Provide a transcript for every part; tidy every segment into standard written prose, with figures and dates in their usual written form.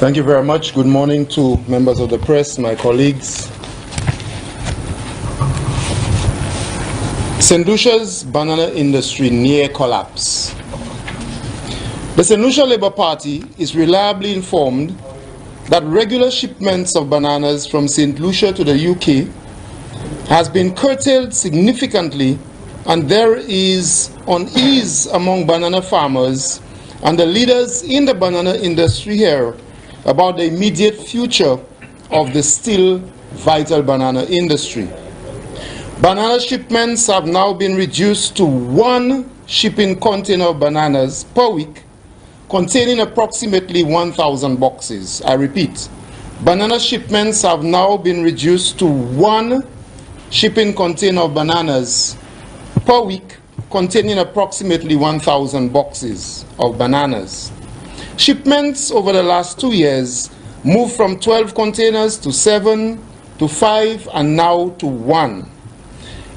Thank you very much. Good morning to members of the press, my colleagues. St. Lucia's banana industry near collapse. The St. Lucia Labour Party is reliably informed that regular shipments of bananas from St. Lucia to the UK has been curtailed significantly, and there is unease among banana farmers and the leaders in the banana industry here about the immediate future of the still vital banana industry. Banana shipments have now been reduced to 1 shipping container of bananas per week, containing approximately 1,000 boxes. I repeat, banana shipments have now been reduced to 1 shipping container of bananas per week, containing approximately 1,000 boxes of bananas. Shipments over the last 2 years moved from 12 containers to 7 to 5 and now to 1.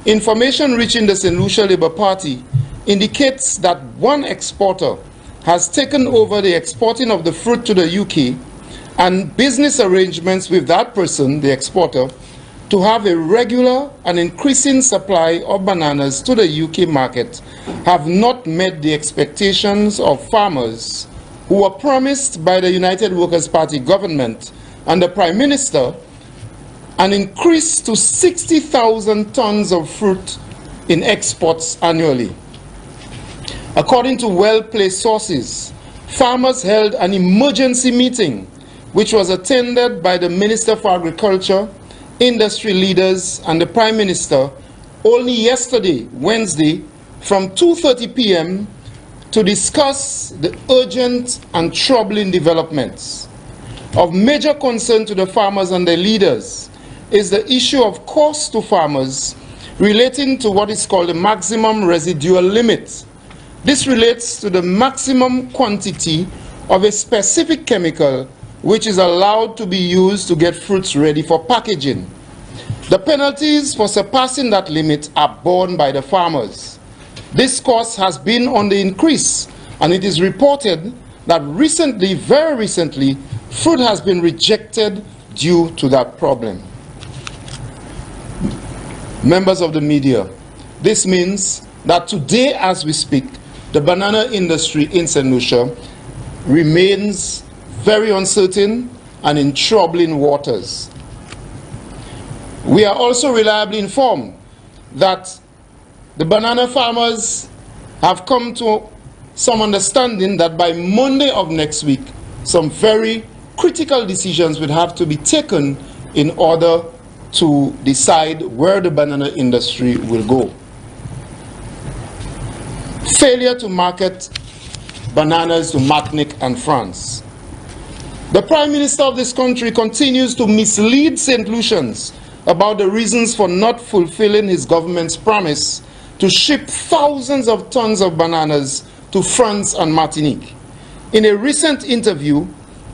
Information reaching the St. Lucia Labour Party indicates that one exporter has taken over the exporting of the fruit to the UK, and business arrangements with that person, the exporter, to have a regular and increasing supply of bananas to the UK market have not met the expectations of farmers who were promised by the United Workers' Party government and the Prime Minister an increase to 60,000 tons of fruit in exports annually. According to well-placed sources, farmers held an emergency meeting which was attended by the Minister for Agriculture, industry leaders and the Prime Minister only yesterday, Wednesday, from 2:30 p.m. to discuss the urgent and troubling developments. Of major concern to the farmers and their leaders is the issue of cost to farmers relating to what is called the maximum residual limit. This relates to the maximum quantity of a specific chemical which is allowed to be used to get fruits ready for packaging. The penalties for surpassing that limit are borne by the farmers. This cost has been on the increase, and it is reported that recently, very recently, fruit has been rejected due to that problem. Members of the media, this means that today as we speak, the banana industry in St. Lucia remains very uncertain and in troubling waters. We are also reliably informed that the banana farmers have come to some understanding that by Monday of next week, some very critical decisions would have to be taken in order to decide where the banana industry will go. Failure to market bananas to Martinique and France. The Prime Minister of this country continues to mislead St. Lucians about the reasons for not fulfilling his government's promise to ship thousands of tons of bananas to France and Martinique. In a recent interview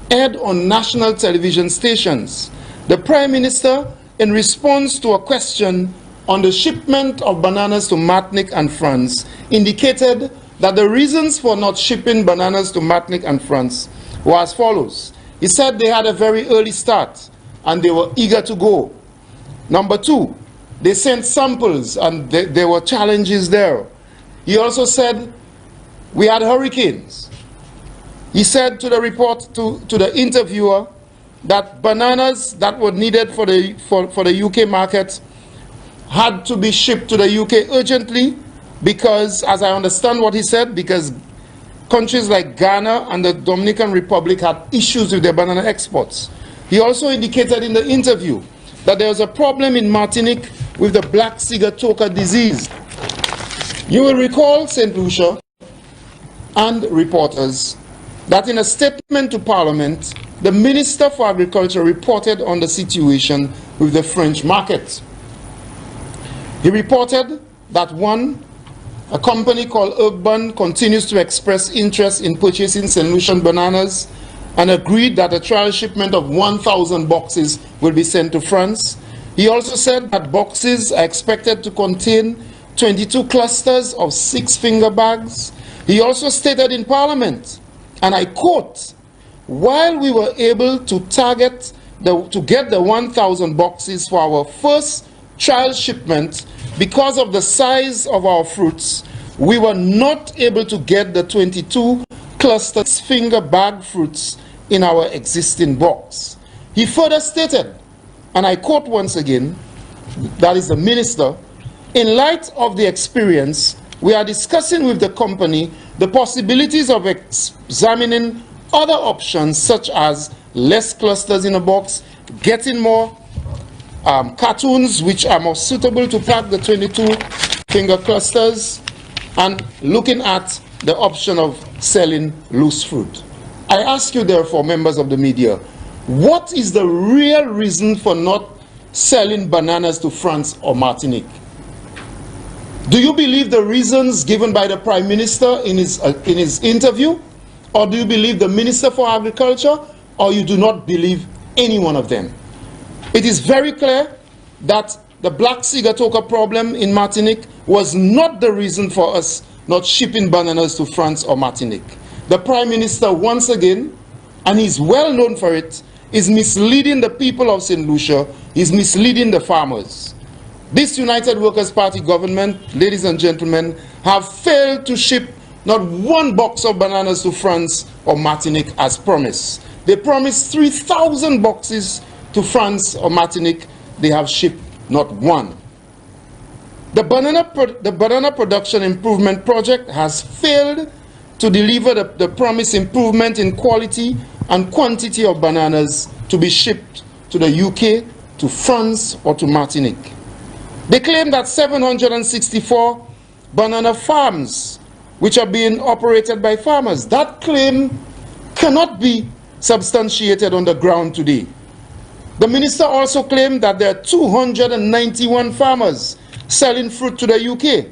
aired on national television stations, the Prime Minister, in response to a question on the shipment of bananas to Martinique and France, indicated that the reasons for not shipping bananas to Martinique and France were as follows. He said they had a very early start and they were eager to go. Number 2, they sent samples and there were challenges there. He also said we had hurricanes. He said to the interviewer that bananas that were needed for the UK market had to be shipped to the UK urgently because, as I understand what he said, because countries like Ghana and the Dominican Republic had issues with their banana exports. He also indicated in the interview that there was a problem in Martinique with the black sigatoka disease. You will recall, St. Lucia and reporters, that in a statement to Parliament, the Minister for Agriculture reported on the situation with the French market. He reported that 1, a company called Urban continues to express interest in purchasing St. Lucian bananas and agreed that a trial shipment of 1,000 boxes will be sent to France. He also said that boxes are expected to contain 22 clusters of 6-finger bags. He also stated in Parliament, and I quote, while we were able to get the 1,000 boxes for our first trial shipment, because of the size of our fruits, we were not able to get the 22 clustered finger bag fruits in our existing box. He further stated, and I quote once again, that is the minister, in light of the experience, we are discussing with the company the possibilities of examining other options such as less clusters in a box, getting more cartons which are more suitable to pack the 22 finger clusters, and looking at the option of selling loose fruit. I ask you therefore, members of the media, what is the real reason for not selling bananas to France or Martinique? Do you believe the reasons given by the Prime Minister in his interview? Or do you believe the Minister for Agriculture? Or you do not believe any one of them? It is very clear that the black sigatoka problem in Martinique was not the reason for us not shipping bananas to France or Martinique. The Prime Minister, once again, and he's well known for it, is misleading the people of St. Lucia, is misleading the farmers. This United Workers' Party government, ladies and gentlemen, have failed to ship not one box of bananas to France or Martinique as promised. They promised 3,000 boxes to France or Martinique. They have shipped not one. The banana production improvement project has failed to deliver the promised improvement in quality and quantity of bananas to be shipped to the UK, to France, or to Martinique. They claim that 764 banana farms which are being operated by farmers. That claim cannot be substantiated on the ground today. The minister also claimed that there are 291 farmers selling fruit to the UK.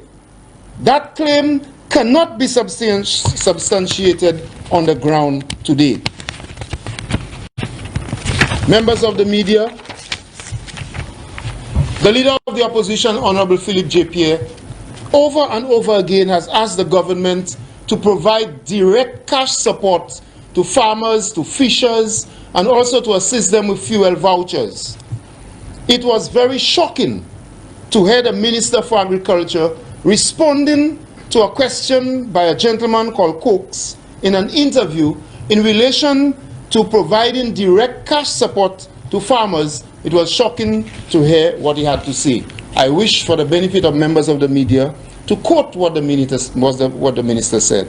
That claim cannot be substantiated on the ground today. Members of the media, the leader of the opposition, Honorable Philip J. Pierre, over and over again has asked the government to provide direct cash support to farmers, to fishers, and also to assist them with fuel vouchers. It was very shocking to hear the Minister for Agriculture responding to a question by a gentleman called Coates in an interview in relation to providing direct cash support to farmers. It was shocking to hear what he had to say. I wish, for the benefit of members of the media, to quote what the minister said.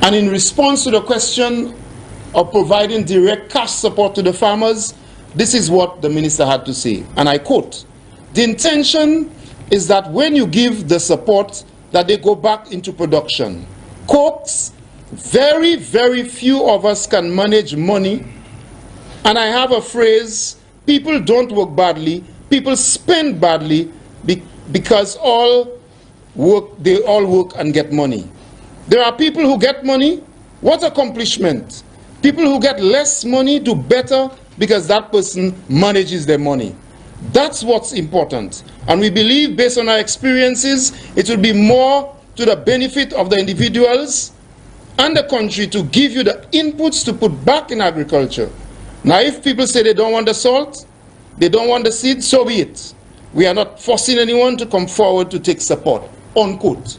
And in response to the question of providing direct cash support to the farmers, this is what the minister had to say, and I quote, "The intention is that when you give the support, that they go back into production. Coates, very, very few of us can manage money, and I have a phrase, people don't work badly, people spend badly because they all work and get money. There are people who get money, what accomplishment? People who get less money do better because that person manages their money. That's what's important. And we believe, based on our experiences, it will be more to the benefit of the individuals and the country to give you the inputs to put back in agriculture. Now, if people say they don't want the salt, they don't want the seed, so be it. We are not forcing anyone to come forward to take support." Unquote.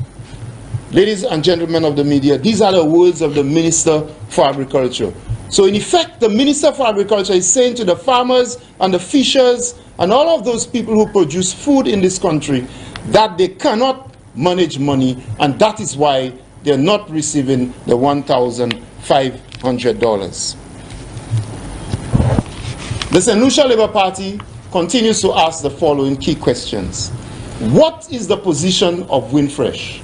Ladies and gentlemen of the media, these are the words of the Minister for Agriculture. So in effect, the Minister for Agriculture is saying to the farmers and the fishers and all of those people who produce food in this country that they cannot manage money, and that is why they're not receiving the $1,500. The St. Lucia Labour Party continues to ask the following key questions. What is the position of Winfresh?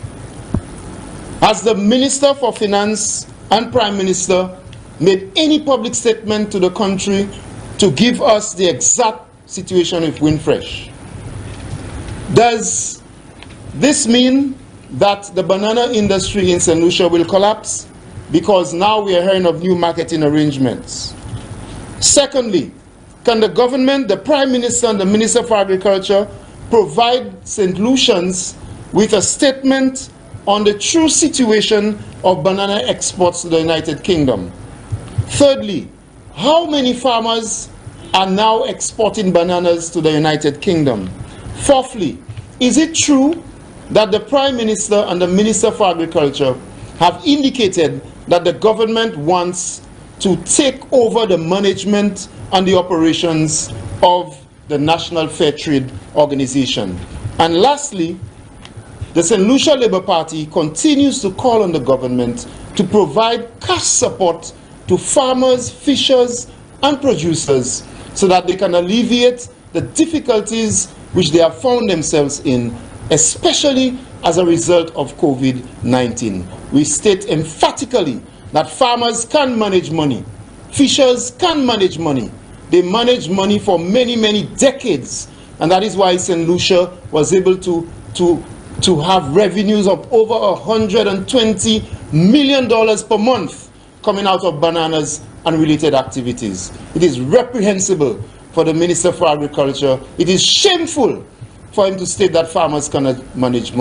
Has the Minister for Finance and Prime Minister made any public statement to the country to give us the exact situation with Winfresh? Does this mean that the banana industry in St. Lucia will collapse? Because now we are hearing of new marketing arrangements. Secondly, can the government, the Prime Minister and the Minister for Agriculture provide St. Lucians with a statement on the true situation of banana exports to the United Kingdom? Thirdly, how many farmers are now exporting bananas to the United Kingdom? Fourthly, is it true that the Prime Minister and the Minister for Agriculture have indicated that the government wants to take over the management and the operations of the National Fair Trade Organization? And lastly, the St. Lucia Labour Party continues to call on the government to provide cash support to farmers, fishers, and producers so that they can alleviate the difficulties which they have found themselves in, especially as a result of COVID-19. We state emphatically that farmers can manage money, fishers can manage money. They manage money for many, many decades, and that is why St. Lucia was able to have revenues of over $120 million per month coming out of bananas and related activities. It is reprehensible for the Minister for Agriculture. It is shameful for him to state that farmers cannot manage money.